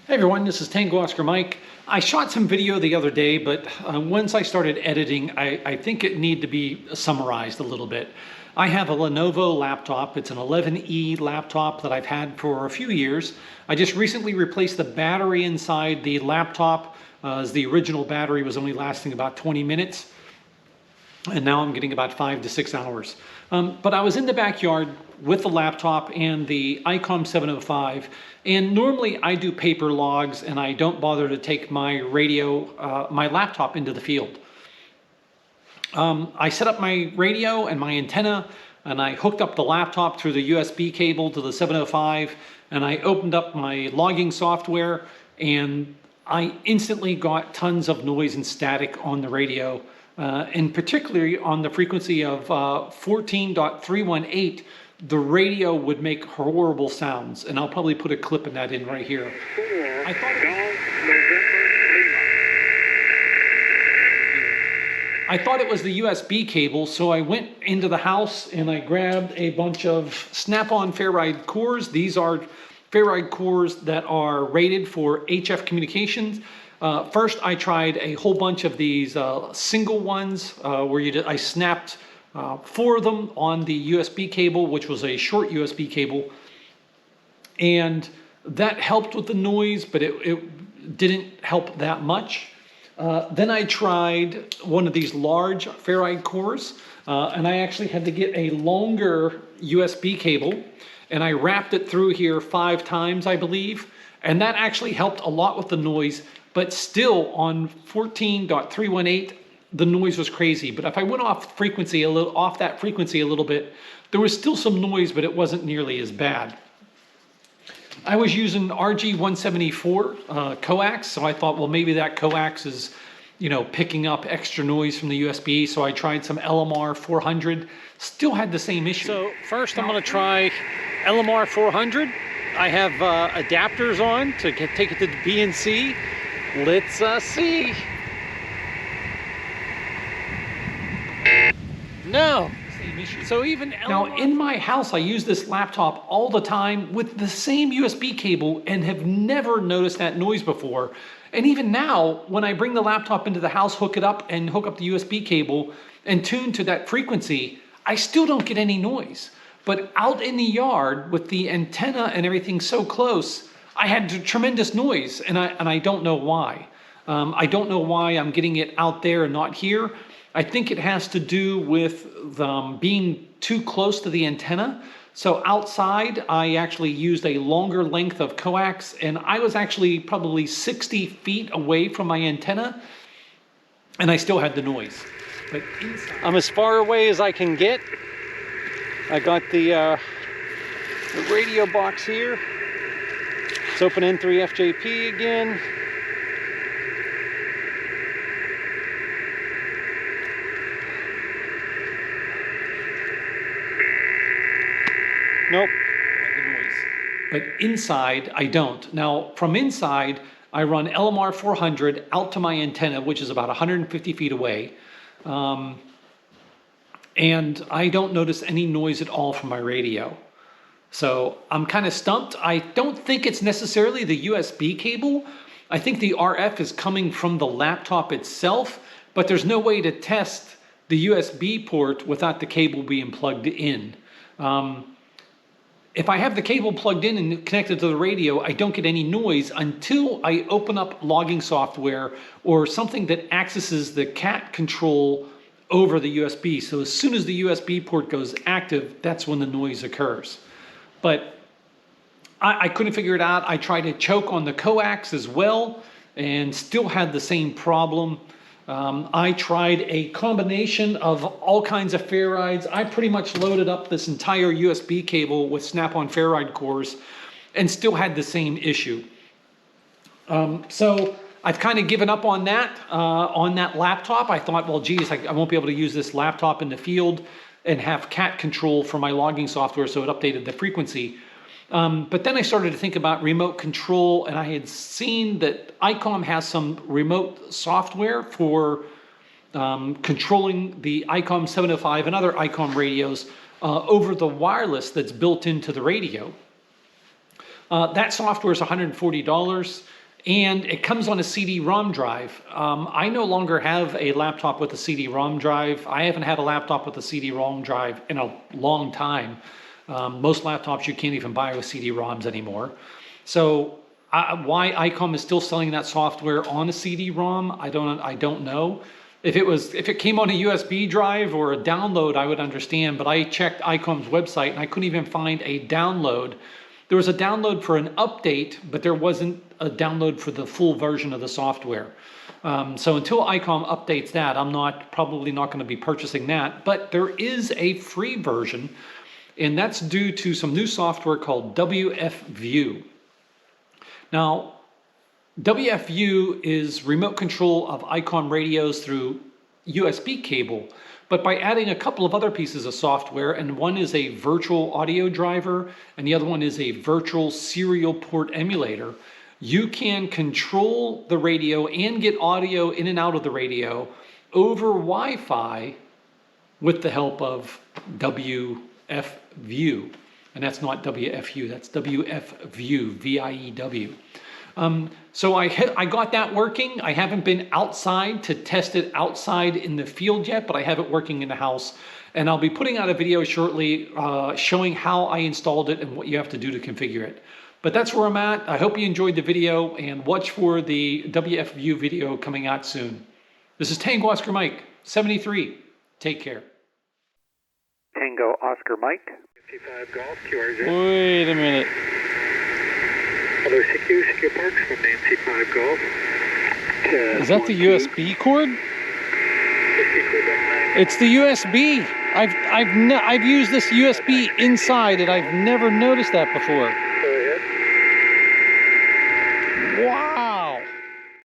Hey everyone, this is Tango Oscar Mike. I shot some video the other day, but once I started editing, I think it needed to be summarized a little bit. I have a Lenovo laptop. It's an 11E laptop that I've had for a few years. I just recently replaced the battery inside the laptop, as the original battery was only lasting about 20 minutes. And now I'm getting about 5 to 6 hours. But I was in the backyard with the laptop and the ICOM 705, and normally I do paper logs and I don't bother to take my my laptop into the field. I set up my radio and my antenna, and I hooked up the laptop through the USB cable to the 705, and I opened up my logging software, and I instantly got tons of noise and static on the radio. And particularly on the frequency of 14.318, the radio would make horrible sounds. And I'll probably put a clip of that in right here. I thought it was the USB cable, so I went into the house and I grabbed a bunch of snap-on ferrite cores. These are ferrite cores that are rated for HF communications. First, I tried a whole bunch of these single ones where I snapped 4 of them on the USB cable, which was a short USB cable. And that helped with the noise, but it didn't help that much. Then I tried one of these large ferrite cores, and I actually had to get a longer USB cable, and I wrapped it through here 5 times, I believe. And that actually helped a lot with the noise. But still, on 14.318, the noise was crazy. But if I went off that frequency a little bit, there was still some noise, but it wasn't nearly as bad. I was using RG174 coax, so I thought, well, maybe that coax is, picking up extra noise from the USB. So I tried some LMR 400. Still had the same issue. So first, I'm going to try LMR 400. I have adapters on to take it to the BNC. Let's see. No. So even now in my house, I use this laptop all the time with the same USB cable and have never noticed that noise before. And even now, when I bring the laptop into the house, hook it up and hook up the USB cable and tune to that frequency, I still don't get any noise. But out in the yard with the antenna and everything so close, I had tremendous noise, and I don't know why. I don't know why I'm getting it out there and not here. I think it has to do with being too close to the antenna. So outside, I actually used a longer length of coax, and I was actually probably 60 feet away from my antenna, and I still had the noise. But I'm as far away as I can get. I got the radio box here. Let's open N3FJP again. Nope. But inside, I don't. Now, from inside, I run LMR 400 out to my antenna, which is about 150 feet away. And I don't notice any noise at all from my radio. So I'm kind of stumped. I don't think it's necessarily the USB cable. I think the RF is coming from the laptop itself, but there's no way to test the USB port without the cable being plugged in. If I have the cable plugged in and connected to the radio, I don't get any noise until I open up logging software or something that accesses the CAT control over the USB. So as soon as the USB port goes active, that's when the noise occurs. But I couldn't figure it out. I tried to choke on the coax as well and still had the same problem. I tried a combination of all kinds of ferrites. I pretty much loaded up this entire USB cable with snap-on ferrite cores and still had the same issue. So I've kind of given up on that laptop. I thought, well, geez, I won't be able to use this laptop in the field and have CAT control for my logging software, so it updated the frequency. But then I started to think about remote control, and I had seen that ICOM has some remote software for controlling the ICOM 705 and other ICOM radios over the wireless that's built into the radio. That software is $140 and it comes on a CD-ROM drive. I no longer have a laptop with a CD-ROM drive. I haven't had a laptop with a CD-ROM drive in a long time. Most laptops you can't even buy with CD-ROMs anymore. So why ICOM is still selling that software on a CD-ROM, I don't know. If it came on a USB drive or a download, I would understand, but I checked ICOM's website and I couldn't even find a download. There was a download for an update, but there wasn't a download for the full version of the software. So until ICOM updates that, I'm probably not going to be purchasing that, but there is a free version, and that's due to some new software called WFView. Now, WFView is remote control of ICOM radios through USB cable, but by adding a couple of other pieces of software, and one is a virtual audio driver, and the other one is a virtual serial port emulator, you can control the radio and get audio in and out of the radio over Wi-Fi with the help of WFView. And that's not WFU, that's WFView, V-I-E-W. So I got that working. I haven't been outside to test it outside in the field yet, but I have it working in the house. And I'll be putting out a video shortly showing how I installed it and what you have to do to configure it. But that's where I'm at. I hope you enjoyed the video, and watch for the WFView video coming out soon. This is Tango Oscar Mike, 73. Take care. Tango Oscar Mike. 55 Golf, QRZ. Wait a minute. Hello, CQ Parks from Nancy 5 Golf. Is that the USB cord? It's the USB. I've used this USB inside and I've never noticed that before.